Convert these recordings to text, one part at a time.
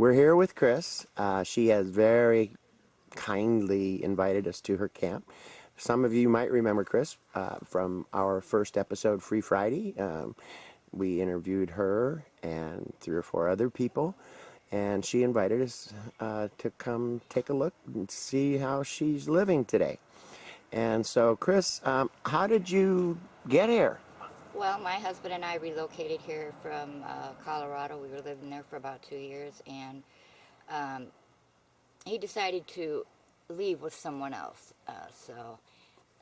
We're here with Chris. She has very kindly invited us to her camp. Some of you might remember Chris from our first episode, Free Friday. We interviewed her and 3 or 4 other people, and she invited us to come take a look and see how she's living today. And so, Chris, how did you get here? Well, my husband and I relocated here from Colorado. We were living there for about 2 years, and um, he decided to leave with someone else. So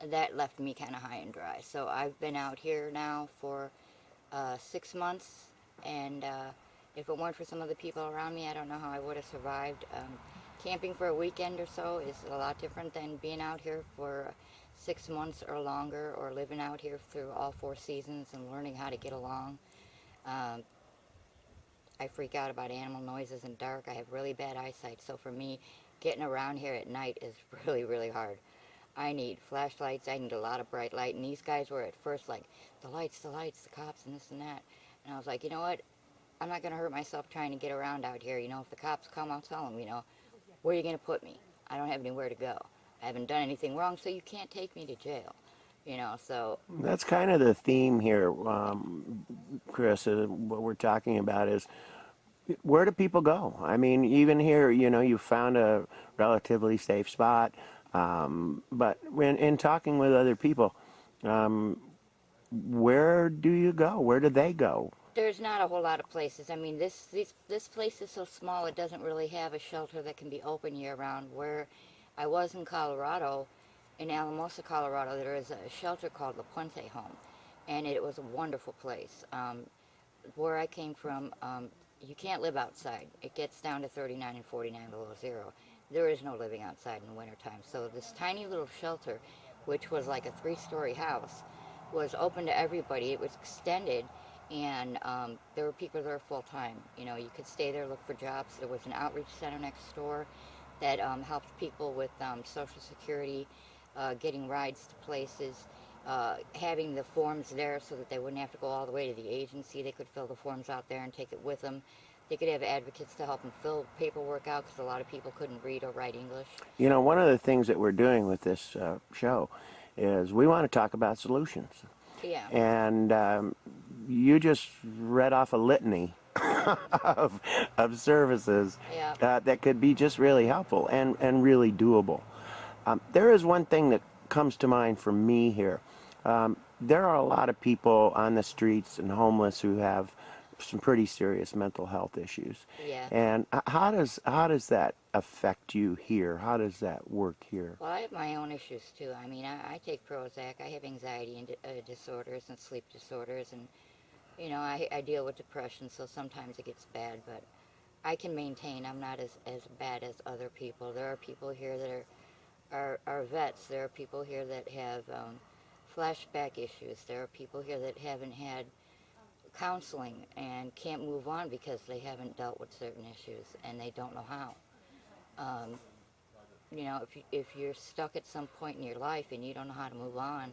that left me kind of high and dry. So I've been out here now for 6 months, and if it weren't for some of the people around me, I don't know how I would have survived. Camping for a weekend or so is a lot different than being out here for 6 months or longer, or living out here through all 4 seasons and learning how to get along. Um, I freak out about animal noises and dark. I have really bad eyesight, so for me, getting around here at night is really, really hard. I need flashlights, I need a lot of bright light, and these guys were at first like, the lights, the cops, and this and that. And I was like, you know what? I'm not going to hurt myself trying to get around out here. You know, if the cops come, I'll tell them, where are you going to put me? I don't have anywhere to go. I haven't done anything wrong, so you can't take me to jail. So That's kind of the theme here, Chris. What we're talking about is where do people go? I mean, even here, you found a relatively safe spot. But when in talking with other people, where do you go? Where do they go? there's not a whole lot of places. I mean, this place is so small, it doesn't really have a shelter that can be open year round. Where I was in Colorado, in Alamosa, Colorado, there is a shelter called La Puente Home, and it was a wonderful place. Where I came from, you can't live outside. It gets down to 39 and 49 below zero. There is no living outside in the wintertime. So this tiny little shelter, which was like a 3-story house, was open to everybody. It was extended, and there were people there full time. You could stay there, look for jobs. There was an outreach center next door that helped people with Social Security, getting rides to places, having the forms there so that they wouldn't have to go all the way to the agency. They could fill the forms out there and take it with them. They could have advocates to help them fill paperwork out because a lot of people couldn't read or write English. One of the things that we're doing with this show is we want to talk about solutions. Yeah. And you just read off a litany of services Yeah. that could be just really helpful and really doable. There is one thing that comes to mind for me here. There are a lot of people on the streets and homeless who have some pretty serious mental health issues. Yeah. And how does that affect you here? How does that work here? Well, I have my own issues too. I mean, I take Prozac. I have anxiety and disorders and sleep disorders, and I deal with depression. So sometimes it gets bad, but I can maintain. I'm not as bad as other people. There are people here that are vets. There are people here that have flashback issues. There are people here that haven't had counseling and can't move on because they haven't dealt with certain issues and they don't know how. Um, if you're stuck at some point in your life and you don't know how to move on,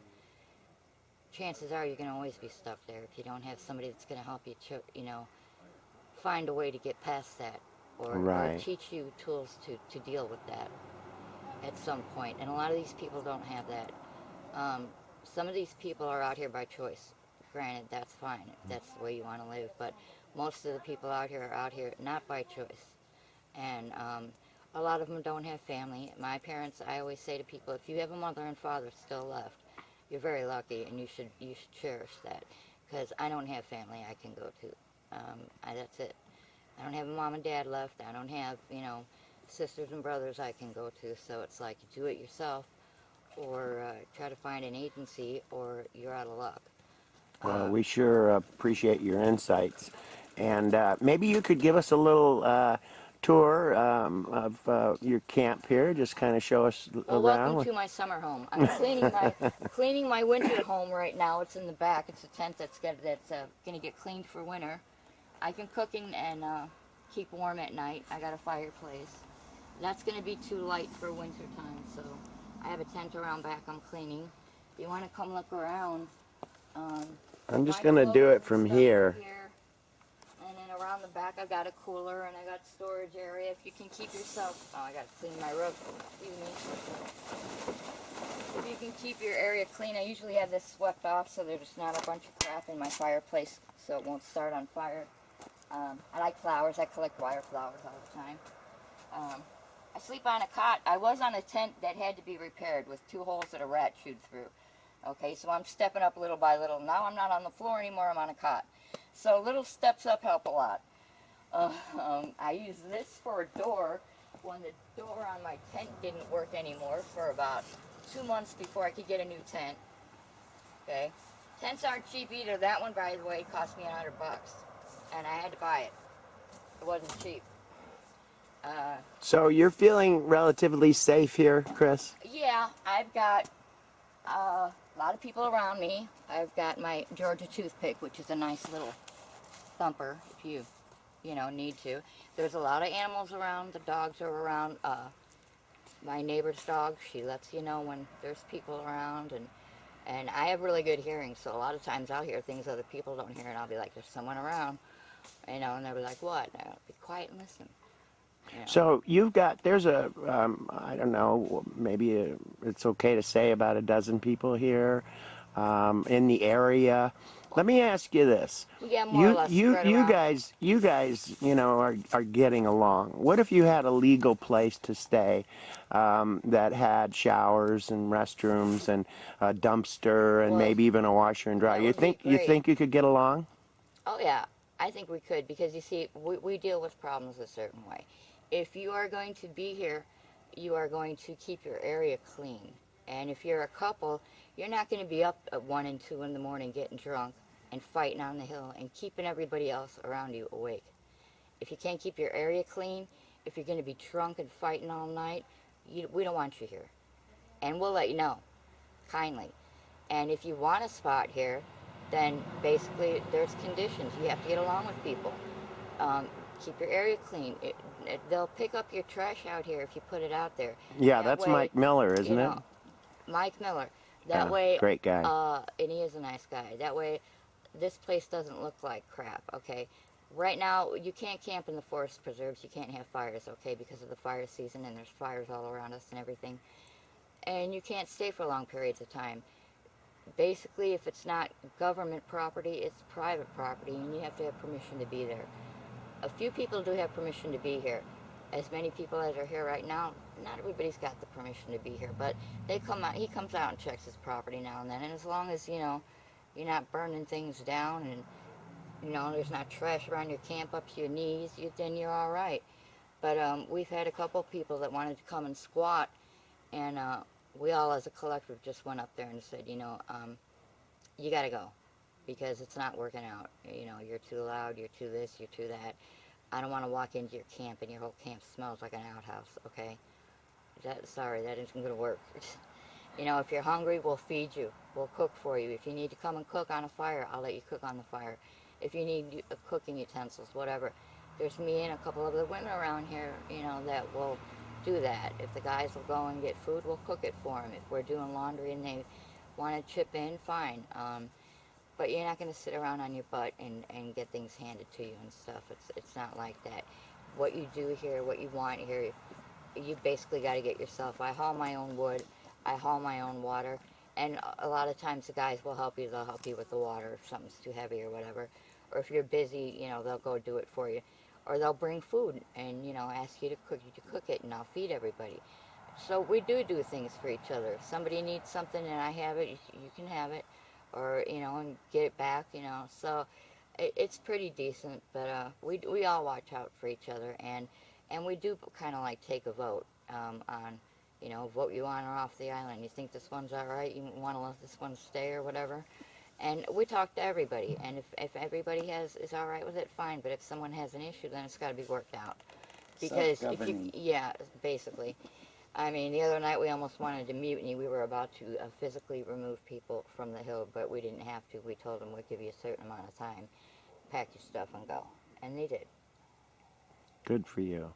chances are you're going to always be stuck there if you don't have somebody that's going to help you, find a way to get past that, or Right. teach you tools to deal with that at some point. And a lot of these people don't have that. Some of these people are out here by choice. Granted, that's fine if that's the way you want to live, but most of the people out here are out here not by choice. And a lot of them don't have family. My parents, I always say to people, if you have a mother and father still left, you're very lucky, and you should cherish that. Because I don't have family I can go to. That's it. I don't have a mom and dad left. I don't have, sisters and brothers I can go to. So it's like you do it yourself, or try to find an agency, or you're out of luck. Well, we sure appreciate your insights. And maybe you could give us a little tour of your camp here, just kind of show us Well, around. welcome to my summer home. I'm cleaning my winter home right now. It's in the back. It's a tent that's going to get cleaned for winter. I can cook and keep warm at night. I got a fireplace. That's going to be too light for winter time, so I have a tent around back I'm cleaning. If you want to come look around, I'm just my going to do clothes it from and stuff here. are and then around around the back, I got a cooler and I got storage area. If you can keep yourself, oh, I gotta clean my roof. Excuse me. If you can keep your area clean, I usually have this swept off so there's not a bunch of crap in my fireplace, so it won't start on fire. I like flowers. I collect wildflowers all the time. I sleep on a cot. I was on a tent that had to be repaired with 2 holes that a rat chewed through. Okay, so I'm stepping up little by little. Now I'm not on the floor anymore. I'm on a cot. So little steps up help a lot. I use this for a door when the door on my tent didn't work anymore for about 2 months before I could get a new tent. Okay, tents aren't cheap either. That one, by the way, cost me $100, and I had to buy it. It wasn't cheap. So you're feeling relatively safe here, Chris? Yeah, I've got a lot of people around me. I've got my Georgia toothpick, which is a nice little thumper if you know, need to. There's a lot of animals around. The dogs are around. My neighbor's dog, she lets you know when there's people around, and I have really good hearing, so a lot of times I'll hear things other people don't hear, and I'll be like, there's someone around, you know, and they'll be like, what? And I'll be quiet and listen. You know. So you've got, there's a, I don't know, maybe it's okay to say about a dozen people here in the area. Let me ask you this. Yeah, more or less spread around. You guys, you know, are getting along. What if you had a legal place to stay that had showers and restrooms and a dumpster and Well, maybe even a washer and dryer? that would be You great. think you could get along? Oh yeah, I think we could, because you see, we deal with problems a certain way. If you are going to be here, you are going to keep your area clean. And if you're a couple, you're not going to be up at 1 and 2 in the morning getting drunk and fighting on the hill and keeping everybody else around you awake. If you can't keep your area clean, if you're going to be drunk and fighting all night, we don't want you here. And we'll let you know, kindly. And if you want a spot here, then basically there's conditions. You have to get along with people. Keep your area clean. They'll pick up your trash out here if you put it out there. Yeah, That that's way, Mike Miller, you isn't it? know, Mike Miller. That Yeah, way, great guy. and he is a nice guy. That way, this place doesn't look like crap, okay? Right now, you can't camp in the forest preserves. You can't have fires, okay, because of the fire season, and there's fires all around us and everything. And you can't stay for long periods of time. Basically, if it's not government property, it's private property, and you have to have permission to be there. A few people do have permission to be here. As many people as are here right now, not everybody's got the permission to be here, but they come out. He comes out and checks his property now and then, and as long as, you know, you're not burning things down and, you know, there's not trash around your camp up to your knees, then you're all right. But we've had a couple people that wanted to come and squat, and we all as a collective just went up there and said, you know, you got to go, because it's not working out. You know, you're too loud, you're too this, you're too that. I don't want to walk into your camp and your whole camp smells like an outhouse, okay? Sorry, that isn't going to work. You know, if you're hungry, we'll feed you. We'll cook for you. If you need to come and cook on a fire, I'll let you cook on the fire. If you need cooking utensils, whatever. There's me and a couple of the women around here, you know, that will do that. If the guys will go and get food, we'll cook it for them. If we're doing laundry and they want to chip in, fine. But you're not going to sit around on your butt and get things handed to you and stuff. It's not like that. What you do here, what you want here, you basically got to get yourself. I haul my own wood. I haul my own water. And a lot of times the guys will help you. They'll help you with the water if something's too heavy or whatever. Or if you're busy, you know, they'll go do it for you. Or they'll bring food and, you know, ask you to cook it, and I'll feed everybody. So we do things for each other. If somebody needs something and I have it, you can have it. Or, you know, and get it back, you know. So it's pretty decent, but we all watch out for each other, and we do kind of like take a vote on, you know, vote you on or off the island. You think this one's all right, you want to let this one stay or whatever. And we talk to everybody, and if everybody is all right with it, fine. But if someone has an issue, then it's got to be worked out. Because if you, yeah, basically. I mean, the other night we almost wanted to mutiny. We were about to physically remove people from the hill, but we didn't have to. We told them we'd give you a certain amount of time, pack your stuff and go. And they did. Good for you.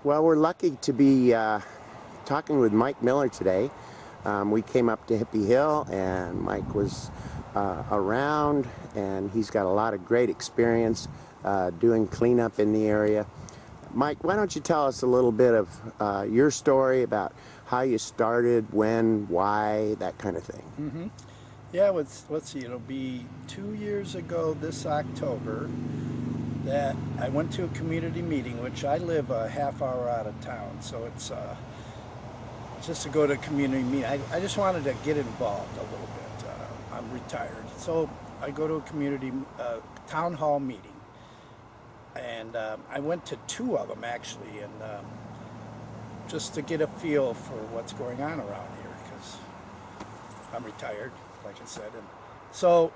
Well, we're lucky to be talking with Mike Miller today. We came up to Hippie Hill, and Mike was around, and he's got a lot of great experience doing cleanup in the area. Mike, why don't you tell us a little bit of your story about how you started, when, why, that kind of thing. Mm-hmm. Yeah, let's see, it'll be 2 years ago this October that I went to a community meeting, which I live a half hour out of town, so it's just to go to a community meeting. I just wanted to get involved a little bit. I'm retired, so I go to a community town hall meeting, and I went to 2 of them actually, and just to get a feel for what's going on around here, because I'm retired, like I said. And so,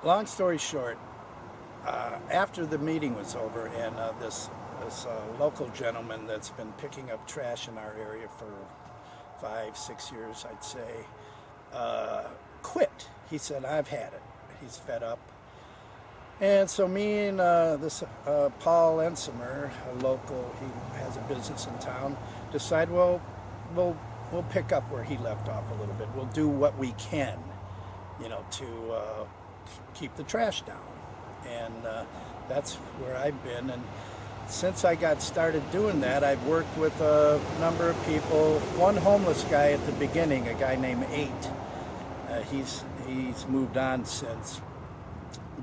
long story short, after the meeting was over, and this local gentleman that's been picking up trash in our area for 5-6 years, I'd say, quit. He said, "I've had it." He's fed up. And so me and this Paul Ensimer, a local, he has a business in town, decide, well, we'll pick up where he left off a little bit. We'll do what we can, to keep the trash down. And that's where I've been. And since I got started doing that, I've worked with a number of people. One homeless guy at the beginning, a guy named 8. He's moved on since.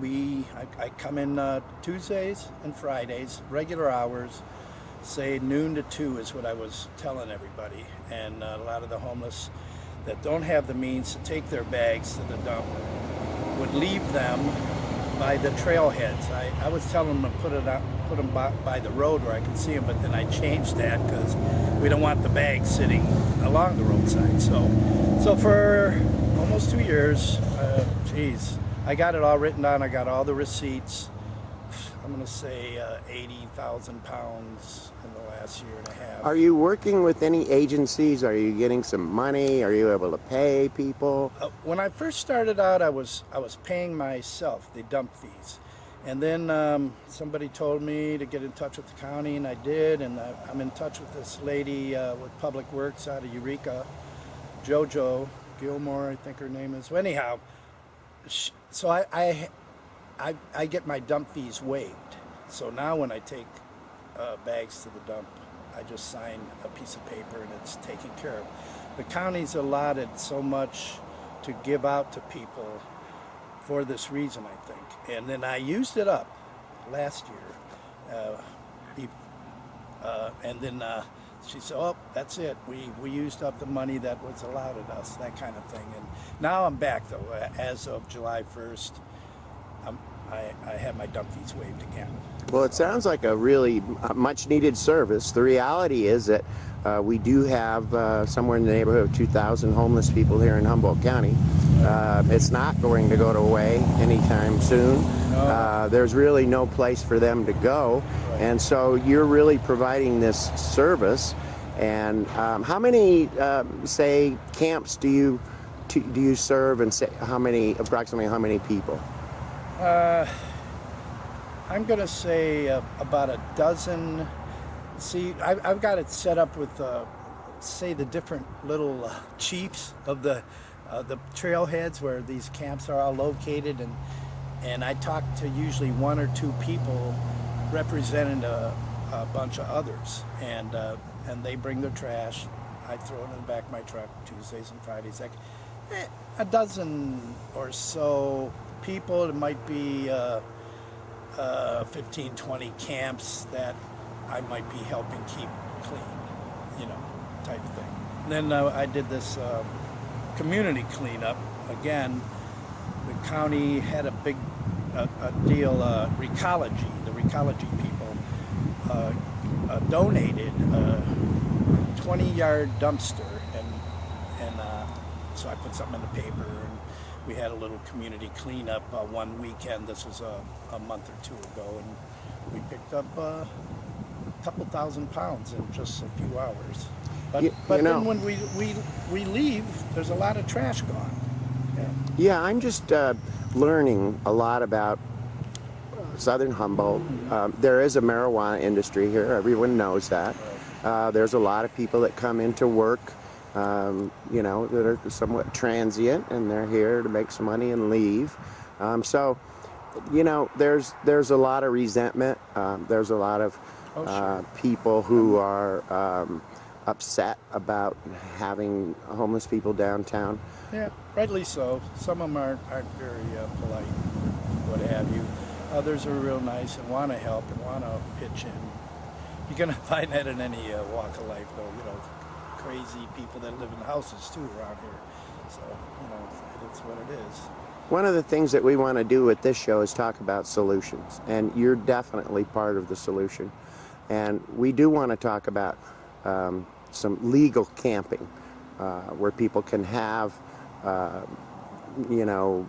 I come in Tuesdays and Fridays, regular hours, say noon to 2 is what I was telling everybody. And a lot of the homeless that don't have the means to take their bags to the dump would leave them by the trailheads. I was telling them to put them by the road where I could see them, but then I changed that because we don't want the bags sitting along the roadside. So for almost 2 years, I got it all written down. I got all the receipts. I'm going to say 80,000 pounds in the last year and a half. Are you working with any agencies? Are you getting some money? Are you able to pay people? When I first started out, I was paying myself the dump fees. And then somebody told me to get in touch with the county, and I did. And I'm in touch with this lady with Public Works out of Eureka, JoJo Gilmore, I think her name is. Well, anyhow, so I get my dump fees waived. So now when I take bags to the dump, I just sign a piece of paper and it's taken care of. The county's allotted so much to give out to people for this reason, I think. And then I used it up last year. And then she said, "Oh, that's it. We used up the money that was allotted us," that kind of thing. And now I'm back, though. As of July 1st, I have my dump fees waived again. Well, it sounds like a really much-needed service. The reality is that we do have somewhere in the neighborhood of 2,000 homeless people here in Humboldt County. It's not going to go away anytime soon. No. There's really no place for them to go. Right. And so you're really providing this service. And how many, say, camps do you serve, and say approximately how many people? I'm going to say about a dozen. See, I've got it set up with, say, the different little chiefs of the trailheads where these camps are all located, and I talk to usually 1 or 2 people representing a bunch of others, and they bring their trash. I throw it in the back of my truck Tuesdays and Fridays. Like a dozen or so people. It might be 15, 20 camps that I might be helping keep clean, type of thing. And then I did this community cleanup. Again, the county had a big deal, Recology. The Recology people donated a 20-yard dumpster, and so I put something in the paper, and we had a little community cleanup one weekend. This was a month or 2 ago, and we picked up a couple thousand pounds in just a few hours. But then when we leave, there's a lot of trash gone. Yeah, I'm just learning a lot about southern Humboldt. There is a marijuana industry here. Everyone knows that. There's a lot of people that come into work, you know, that are somewhat transient, and they're here to make some money and leave. So, you know, there's a lot of resentment. There's a lot of people who are upset about having homeless people downtown. Yeah, rightly so. Some of them aren't very polite, what have you. Others are real nice and want to help and want to pitch in. You're going to find that in any walk of life, though. You know, crazy people that live in houses too around here. So, you know, it's what it is. One of the things that we want to do with this show is talk about solutions, and you're definitely part of the solution. And we do want to talk about some legal camping, where people can have, you know,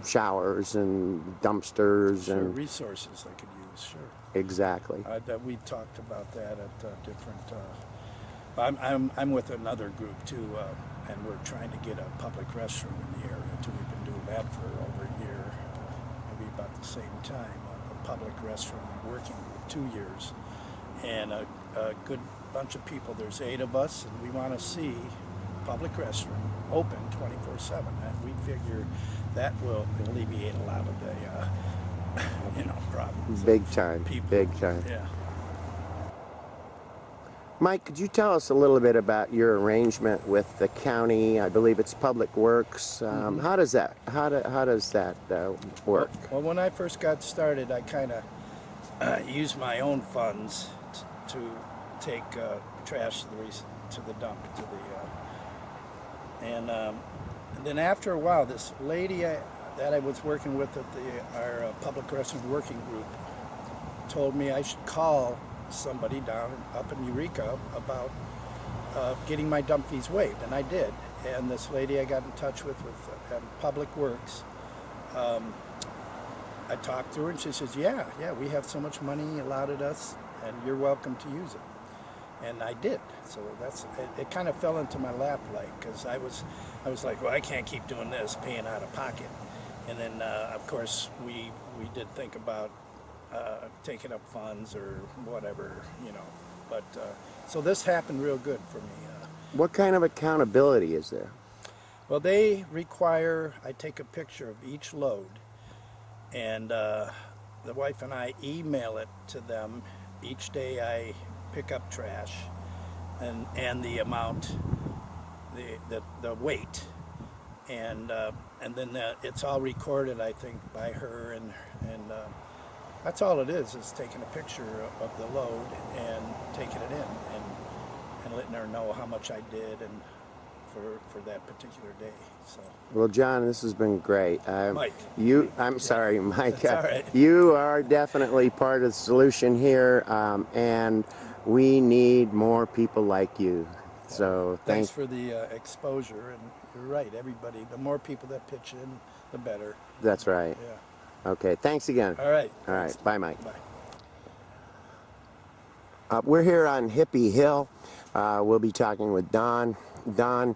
showers and dumpsters Sure, and resources they could use, sure. exactly. We talked about that at different. I'm with another group too, and we're trying to get a public restroom in the area too. We've been doing that for over a year, maybe about the same time. A public restroom working group, 2 years, and a good bunch of people. There's 8 of us, and we want to see public restroom open 24/7, and we figure that will alleviate a lot of the you know, problems. Big time, People. big time. Yeah. Mike, could you tell us a little bit about your arrangement with the county? I believe it's Public Works. How does that work? Well, when I first got started, I kind of used my own funds to take trash to the dump, and then after a while, this lady that I was working with at our public restroom working group told me I should call somebody up in Eureka about getting my dump fees waived, and I did. And this lady I got in touch with Public Works, I talked to her, and she says, yeah, we have so much money allotted us, and you're welcome to use it. And I did. So it kind of fell into my lap, like, because I was like, well, I can't keep doing this, paying out of pocket. And then, of course, we did think about taking up funds or whatever, you know. But so this happened real good for me. What kind of accountability is there? Well, they require I take a picture of each load, and the wife and I email it to them each day I pick up trash, and the amount, the weight, and then it's all recorded, I think, by her, and that's all it is taking a picture of the load and taking it in and letting her know how much I did and for that particular day. So. Well, John, this has been great. Mike. I'm sorry, Mike. That's all right. You are definitely part of the solution here, and we need more people like you. So thanks for the exposure, and you're right. Everybody, the more people that pitch in, the better. That's right. Yeah. Okay. Thanks again. All right. All right. Bye, Mike. Bye. We're here on Hippie Hill. We'll be talking with Don. Don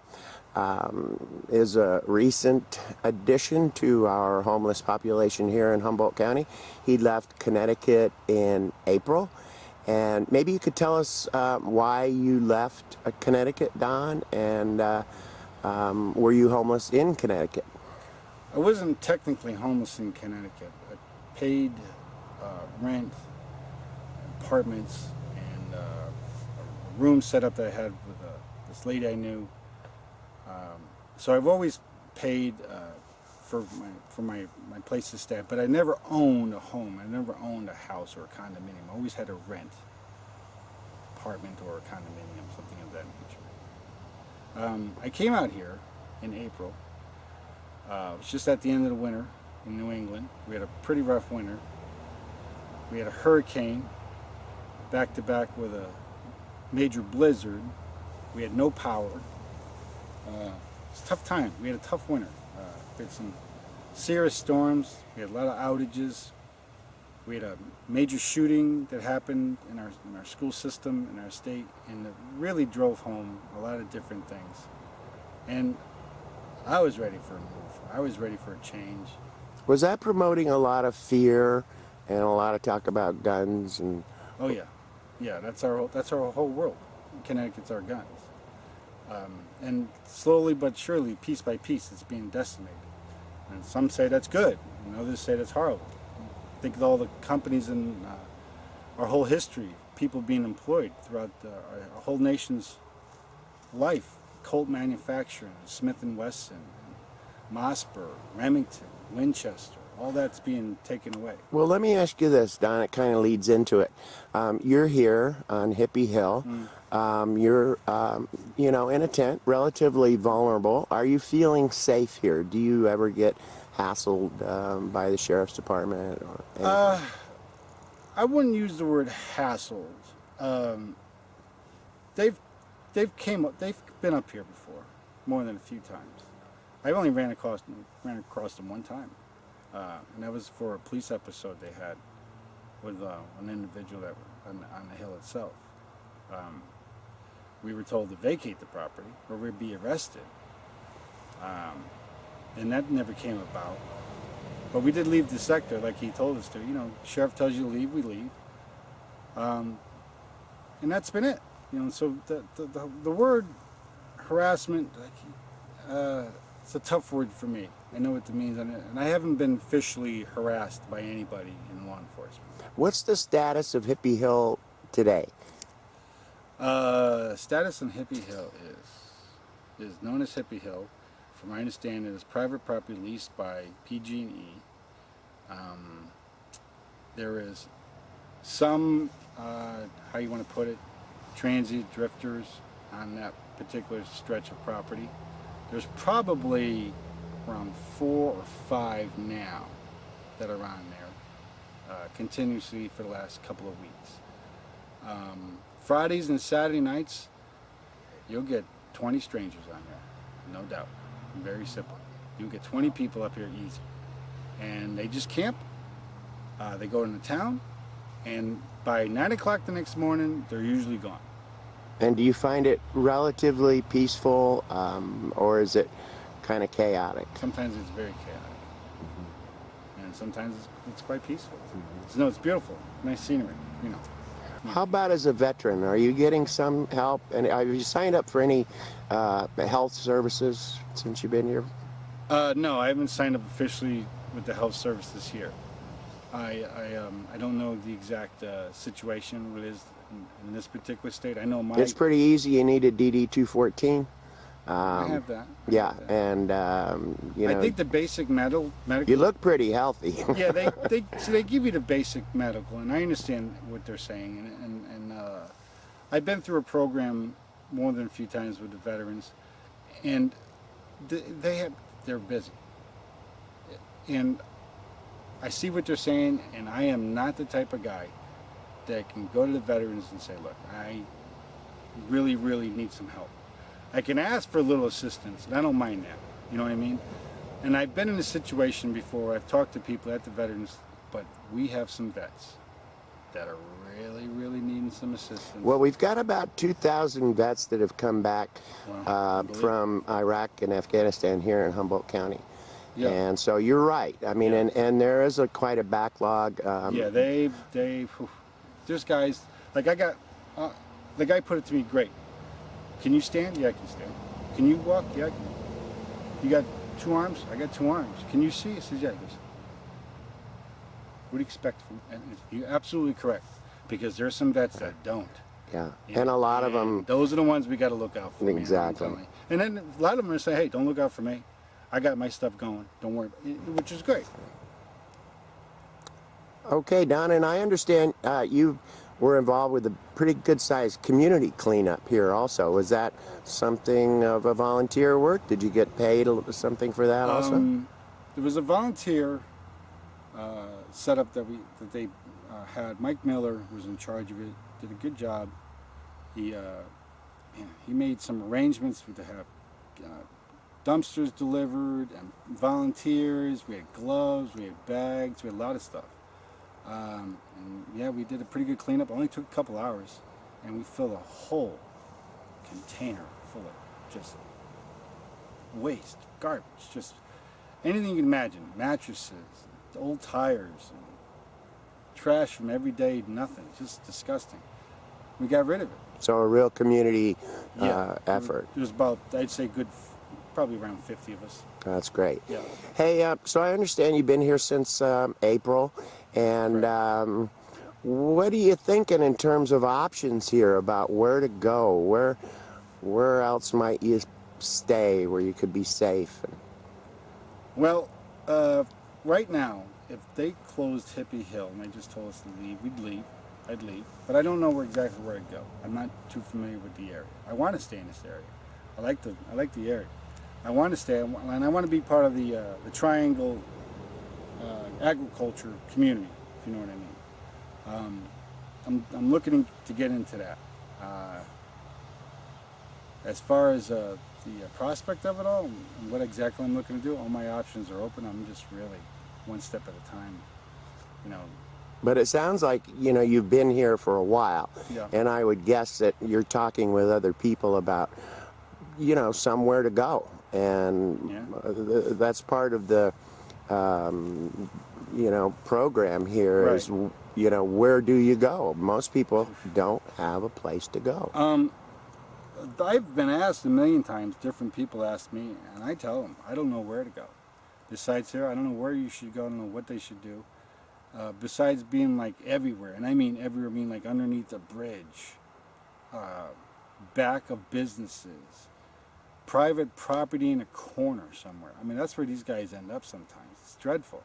is a recent addition to our homeless population here in Humboldt County. He left Connecticut in April. And maybe you could tell us why you left Connecticut, Don, and were you homeless in Connecticut? I wasn't technically homeless in Connecticut. I paid rent, apartments, and a room set up that I had with this lady I knew. So I've always paid for my place to stay, but I never owned a home. I never owned a house or a condominium. I always had to rent apartment or a condominium, something of that nature. I came out here in April. It was just at the end of the winter in New England. We had a pretty rough winter. We had a hurricane back to back with a major blizzard. We had no power. It was a tough time. We had a tough winter. We had some serious storms. We had a lot of outages. We had a major shooting that happened in our school system, in our state, and it really drove home a lot of different things. And I was ready for a move. I was ready for a change. Was that promoting a lot of fear And a lot of talk about guns and Oh yeah, yeah. That's our whole world. Connecticut's our guns, and slowly but surely, piece by piece, it's being decimated. And some say that's good, and others say that's horrible. Think of all the companies in our whole history, people being employed throughout our whole nation's life. Colt Manufacturing, Smith and Wesson, Mossberg, Remington, Winchester. All that's being taken away. well, let me ask you this, Don. It kind of leads into it. You're here on Hippie Hill. You're, you know, in a tent, relatively vulnerable. Are you feeling safe here? Do you ever get hassled by the sheriff's department or anything? I wouldn't use the word hassled. They've been up here before, more than a few times. I only ran across them one time, and that was for a police episode they had with an individual that on the hill itself. We were told to vacate the property or we'd be arrested, and that never came about. But we did leave the sector like he told us to. You know, sheriff tells you to leave, we leave, and that's been it. You know, so the word harassment, it's a tough word for me. I know what it means, and I haven't been officially harassed by anybody in law enforcement. What's the status of Hippie Hill today? Status on Hippie Hill is known as Hippie Hill. From my understanding, it is private property leased by PG&E. There is some, how you want to put it, transient drifters on that particular stretch of property. There's probably around 4 or 5 now that are on there continuously for the last couple of weeks. Fridays and Saturday nights, you'll get 20 strangers on there, no doubt. Very simple. You'll get 20 people up here easy. And they just camp. They go into town, and by 9 o'clock the next morning, they're usually gone. And do you find it relatively peaceful, or is it kind of chaotic? Sometimes it's very chaotic, and sometimes it's quite peaceful. No, it's beautiful, nice scenery, you know. How about as a veteran? Are you getting some help? And have you signed up for any health services since you've been here? No, I haven't signed up officially with the health services here. I don't know the exact situation what it is in this particular state. I know It's pretty easy. You need a DD-214. I have that. Yeah, and you know, I think the basic medical. you look pretty healthy. Yeah, they give you the basic medical, and I understand what they're saying, and I've been through a program more than a few times with the veterans, and they're busy, and I see what they're saying, and I am not the type of guy that can go to the veterans and say, look, I really, really need some help. I can ask for a little assistance, and I don't mind that. You know what I mean? And I've been in a situation before. I've talked to people at the veterans, but we have some vets that are really, really needing some assistance. Well, we've got about 2,000 vets that have come back from Iraq and Afghanistan here in Humboldt County. Yeah. And so you're right. I mean, Yeah. and there is quite a backlog. Yeah, there's guys, like I got, the guy put it to me great. Can you stand? Yeah, I can stand. Can you walk? Yeah, I can. You got 2 arms? I got 2 arms. Can you see? He says, yeah. He goes, what do you expect from, and you're absolutely correct, because there's some vets that don't. Yeah, and a lot of them. Those are the ones we got to look out for. Exactly. Man, and then a lot of them are saying, hey, don't look out for me. I got my stuff going. Don't worry, which is great. Okay, Don, and I understand you were involved with a pretty good-sized community cleanup here also. Was that something of a volunteer work? Did you get paid something for that also? There was a volunteer setup that they had. Mike Miller was in charge of it. Did a good job. He made some arrangements to have dumpsters delivered and volunteers. We had gloves, we had bags, we had a lot of stuff. And yeah, we did a pretty good cleanup. It only took a couple hours, and we filled a whole container full of just waste, garbage, just anything you can imagine. Mattresses, old tires, trash from everyday nothing. It's just disgusting. We got rid of it. So a real community effort. There's about, I'd say, probably around 50 of us. That's great. Yeah. Hey, so I understand you've been here since April, and what are you thinking in terms of options here about where to go? Where else might you stay where you could be safe? Well, right now, if they closed Hippie Hill and they just told us to leave, we'd leave. I'd leave. But I don't know exactly where to go. I'm not too familiar with the area. I want to stay in this area. I like the area. I want to stay, and I want to be part of the Triangle agriculture community, if you know what I mean. I'm looking to get into that. As far as the prospect of it all, and what exactly I'm looking to do, all my options are open. I'm just really one step at a time, you know. But it sounds like, you know, you've been here for a while. Yeah. And I would guess that you're talking with other people about, you know, somewhere to go. And that's part of the, you know, program here Right. is, you know, where do you go? Most people don't have a place to go. I've been asked a million times, different people ask me, and I tell them, I don't know where to go. Besides here, I don't know where you should go, I don't know what they should do. Besides being like everywhere, and I mean everywhere, I mean like underneath a bridge, back of businesses, private property in a corner somewhere. I mean, that's where these guys end up sometimes. It's dreadful.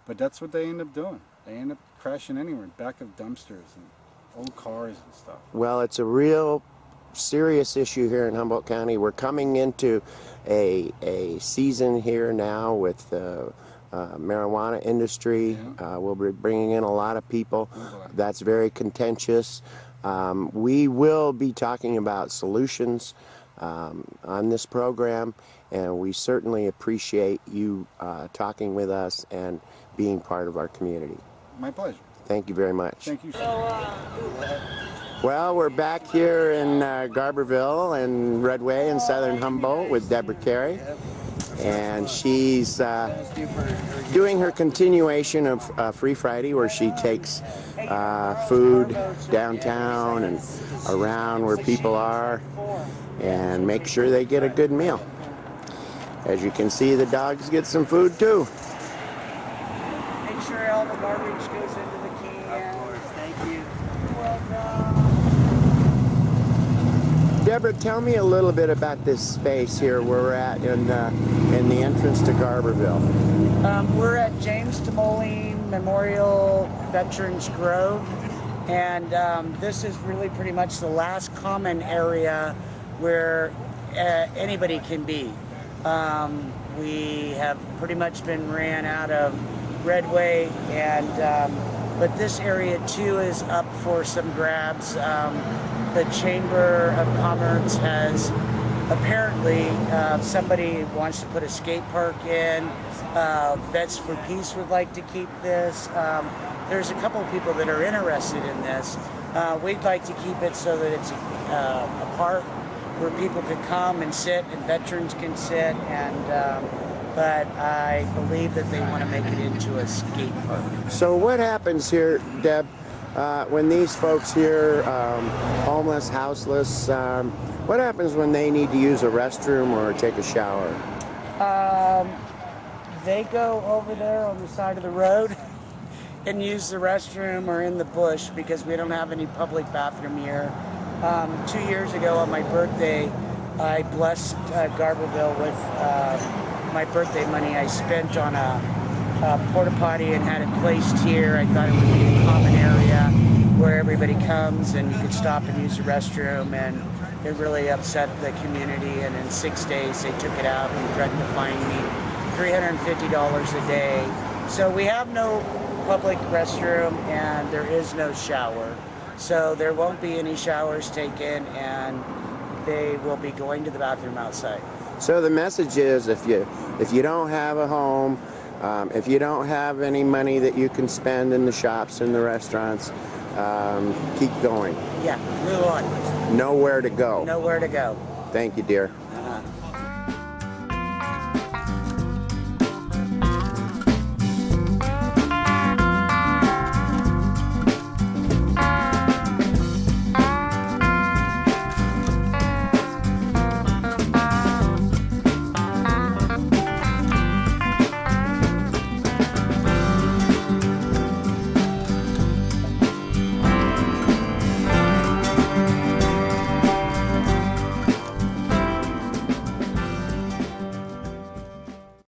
But that's what they end up doing. They end up crashing anywhere, back of dumpsters and old cars and stuff. Well, it's a real serious issue here in Humboldt County. We're coming into a season here now with the marijuana industry. We'll be bringing in a lot of people. That's very contentious. We will be talking about solutions on this program, and we certainly appreciate you talking with us and being part of our community. My pleasure. Thank you very much. Thank you. Well, we're back here in Garberville and Redway in southern Humboldt with Deborah Carey, and she's doing her continuation of Free Friday, where she takes food downtown and around where people are and make sure they get a good meal. As you can see, the dogs get some food too. Make sure all the garbage goes into the can. Of course, thank you. Deborah, tell me a little bit about this space here where we're at in the entrance to Garberville. We're at James Demoline Memorial Veterans Grove, and this is really pretty much the last common area where anybody can be. We have pretty much been ran out of Redway, and but this area too is up for some grabs. The Chamber of Commerce has apparently, somebody wants to put a skate park in. Vets for Peace would like to keep this. There's a couple of people that are interested in this. We'd like to keep it so that it's a park where people could come and sit and veterans can sit, and but I believe that they want to make it into a skate park. So what happens here, Deb, when these folks here, homeless, houseless, what happens when they need to use a restroom or take a shower? They go over there on the side of the road and use the restroom or in the bush because we don't have any public bathroom here. 2 years ago on my birthday, I blessed Garberville with my birthday money I spent on a porta potty and had it placed here. I thought it would be a common area where everybody comes and you could stop and use the restroom, and it really upset the community, and in 6 days they took it out and threatened to fine me $350 a day. So we have no public restroom and there is no shower. So there won't be any showers taken, and they will be going to the bathroom outside. So the message is, if you don't have a home, if you don't have any money that you can spend in the shops and the restaurants, keep going. Yeah, move on. Nowhere to go. Nowhere to go. Thank you, dear.